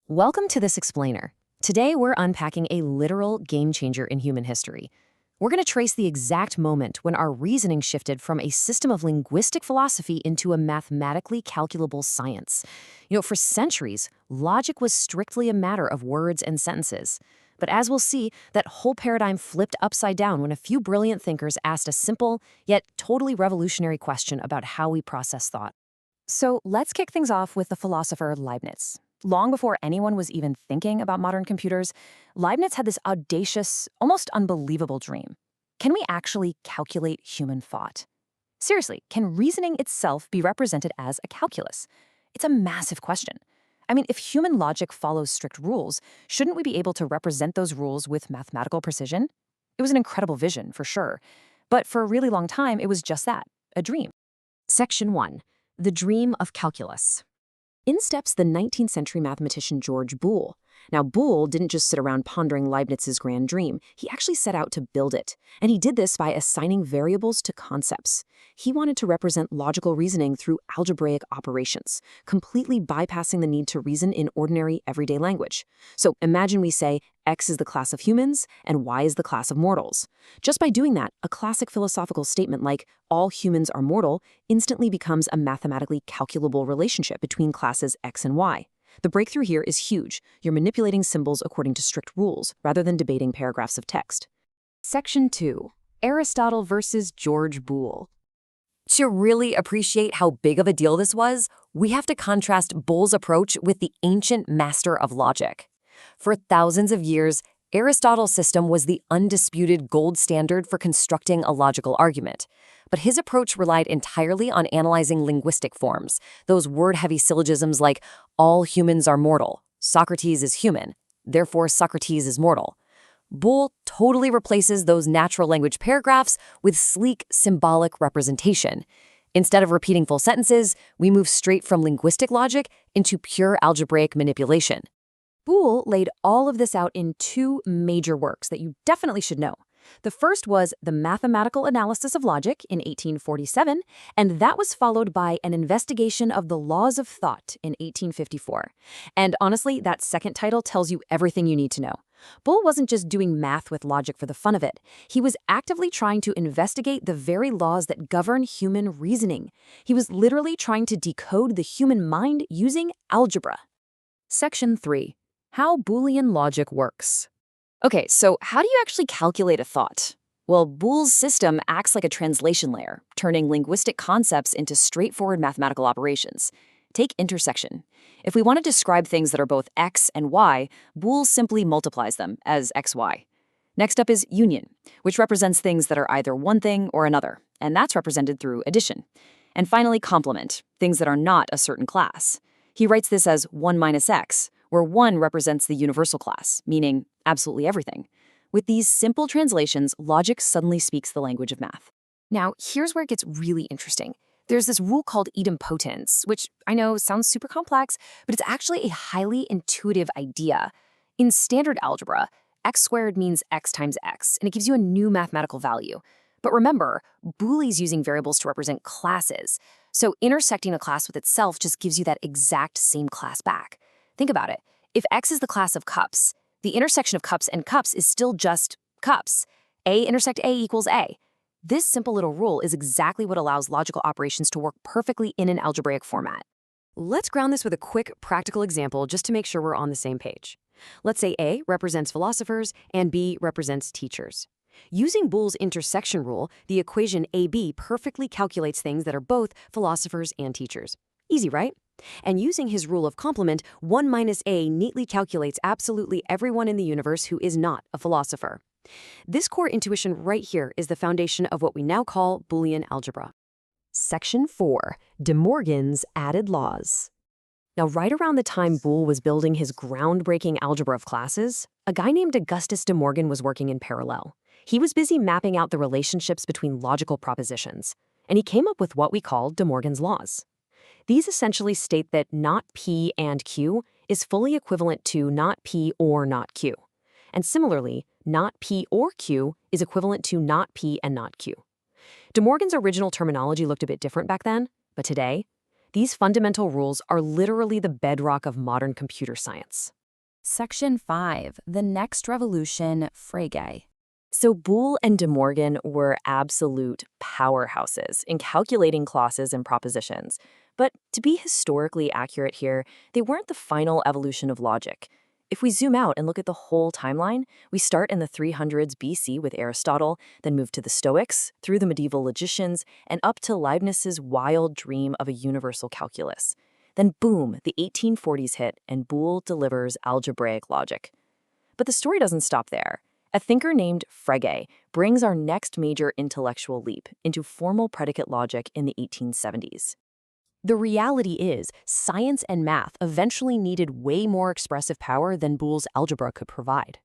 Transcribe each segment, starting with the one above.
Welcome to this explainer. Today we're unpacking a literal game changer in human history. We're going to trace the exact moment when our reasoning shifted from a system of linguistic philosophy into a mathematically calculable science. For centuries, logic was strictly a matter of words and sentences. But as we'll see, that whole paradigm flipped upside down when a few brilliant thinkers asked a simple, yet totally revolutionary question about how we process thought. So let's kick things off with the philosopher Leibniz. Long before anyone was even thinking about modern computers, Leibniz had this audacious, almost unbelievable dream. Can we actually calculate human thought? Seriously, can reasoning itself be represented as a calculus? It's a massive question. If human logic follows strict rules, shouldn't we be able to represent those rules with mathematical precision? It was an incredible vision, for sure. But for a really long time, it was just that, a dream. Section 1. The Dream of Calculus. In steps the 19th century mathematician George Boole. Now, Boole didn't just sit around pondering Leibniz's grand dream. He actually set out to build it. And he did this by assigning variables to concepts. He wanted to represent logical reasoning through algebraic operations, completely bypassing the need to reason in ordinary, everyday language. So imagine we say X is the class of humans and Y is the class of mortals. Just by doing that, a classic philosophical statement like all humans are mortal instantly becomes a mathematically calculable relationship between classes X and Y. The breakthrough here is huge. You're manipulating symbols according to strict rules, rather than debating paragraphs of text. Section 2. Aristotle versus George Boole. To really appreciate how big of a deal this was, we have to contrast Boole's approach with the ancient master of logic. For thousands of years, Aristotle's system was the undisputed gold standard for constructing a logical argument. But his approach relied entirely on analyzing linguistic forms, those word-heavy syllogisms like, all humans are mortal, Socrates is human, therefore Socrates is mortal. Boole totally replaces those natural language paragraphs with sleek, symbolic representation. Instead of repeating full sentences, we move straight from linguistic logic into pure algebraic manipulation. Boole laid all of this out in two major works that you definitely should know. The first was The Mathematical Analysis of Logic in 1847, and that was followed by An Investigation of the Laws of Thought in 1854. And honestly, that second title tells you everything you need to know. Boole wasn't just doing math with logic for the fun of it. He was actively trying to investigate the very laws that govern human reasoning. He was literally trying to decode the human mind using algebra. Section 3. How Boolean logic works. Okay, so how do you actually calculate a thought? Well, Boole's system acts like a translation layer, turning linguistic concepts into straightforward mathematical operations. Take intersection. If we want to describe things that are both x and y, Boole simply multiplies them as xy. Next up is union, which represents things that are either one thing or another, and that's represented through addition. And finally, complement, things that are not a certain class. He writes this as 1 minus x, where 1 represents the universal class, meaning absolutely everything. With these simple translations, logic suddenly speaks the language of math. Now, here's where it gets really interesting. There's this rule called idempotence, which I know sounds super complex, but it's actually a highly intuitive idea. In standard algebra, x squared means x times x, and it gives you a new mathematical value. But remember, Boole's using variables to represent classes, so intersecting a class with itself just gives you that exact same class back. Think about it. If x is the class of cups, the intersection of cups and cups is still just cups. A intersect A equals A. This simple little rule is exactly what allows logical operations to work perfectly in an algebraic format. Let's ground this with a quick practical example just to make sure we're on the same page. Let's say A represents philosophers and B represents teachers. Using Boole's intersection rule, the equation AB perfectly calculates things that are both philosophers and teachers. Easy, right? And using his rule of complement, 1 minus A neatly calculates absolutely everyone in the universe who is not a philosopher. This core intuition right here is the foundation of what we now call Boolean algebra. Section 4. De Morgan's Added Laws. Now, right around the time Boole was building his groundbreaking algebra of classes, a guy named Augustus de Morgan was working in parallel. He was busy mapping out the relationships between logical propositions, and he came up with what we call De Morgan's laws. These essentially state that not P and Q is fully equivalent to not P or not Q. And similarly, not P or Q is equivalent to not P and not Q. De Morgan's original terminology looked a bit different back then, but today, These fundamental rules are literally the bedrock of modern computer science. Section 5. The Next Revolution, Frege. So Boole and De Morgan were absolute powerhouses in calculating clauses and propositions. But to be historically accurate here, they weren't the final evolution of logic. If we zoom out and look at the whole timeline, we start in the 300s BC with Aristotle, then move to the Stoics, through the medieval logicians, and up to Leibniz's wild dream of a universal calculus. Then boom, the 1840s hit, and Boole delivers algebraic logic. But the story doesn't stop there. A thinker named Frege brings our next major intellectual leap into formal predicate logic in the 1870s. The reality is, science and math eventually needed way more expressive power than Boole's algebra could provide.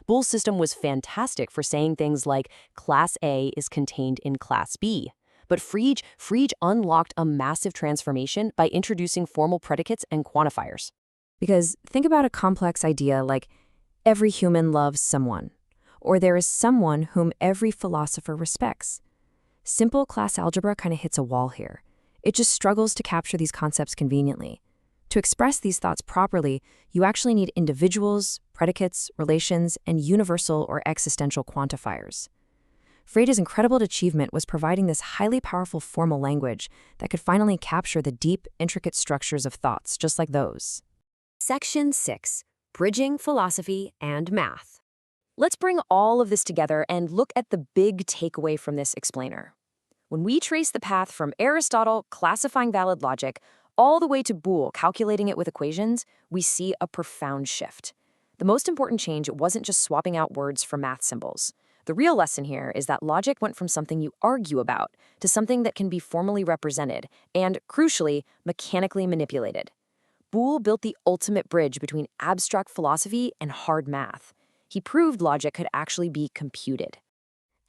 Boole's system was fantastic for saying things like Class A is contained in Class B. But Frege unlocked a massive transformation by introducing formal predicates and quantifiers. Because think about a complex idea like every human loves someone, or there is someone whom every philosopher respects. Simple class algebra kind of hits a wall here. It just struggles to capture these concepts conveniently. To express these thoughts properly, you actually need individuals, predicates, relations, and universal or existential quantifiers. Frege's incredible achievement was providing this highly powerful formal language that could finally capture the deep, intricate structures of thoughts just like those. Section 6. Bridging Philosophy and Math. Let's bring all of this together and look at the big takeaway from this explainer. When we trace the path from Aristotle classifying valid logic all the way to Boole calculating it with equations, we see a profound shift. The most important change wasn't just swapping out words for math symbols. The real lesson here is that logic went from something you argue about to something that can be formally represented and, crucially, mechanically manipulated. Boole built the ultimate bridge between abstract philosophy and hard math. He proved logic could actually be computed.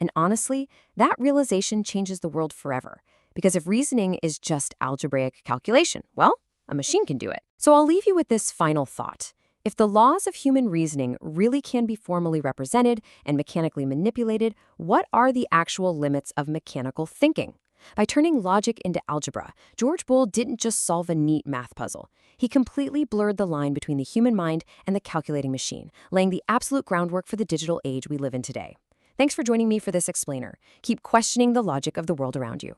And honestly, that realization changes the world forever. Because if reasoning is just algebraic calculation, well, a machine can do it. So I'll leave you with this final thought. If the laws of human reasoning really can be formally represented and mechanically manipulated, what are the actual limits of mechanical thinking? By turning logic into algebra, George Boole didn't just solve a neat math puzzle. He completely blurred the line between the human mind and the calculating machine, laying the absolute groundwork for the digital age we live in today. Thanks for joining me for this explainer. Keep questioning the logic of the world around you.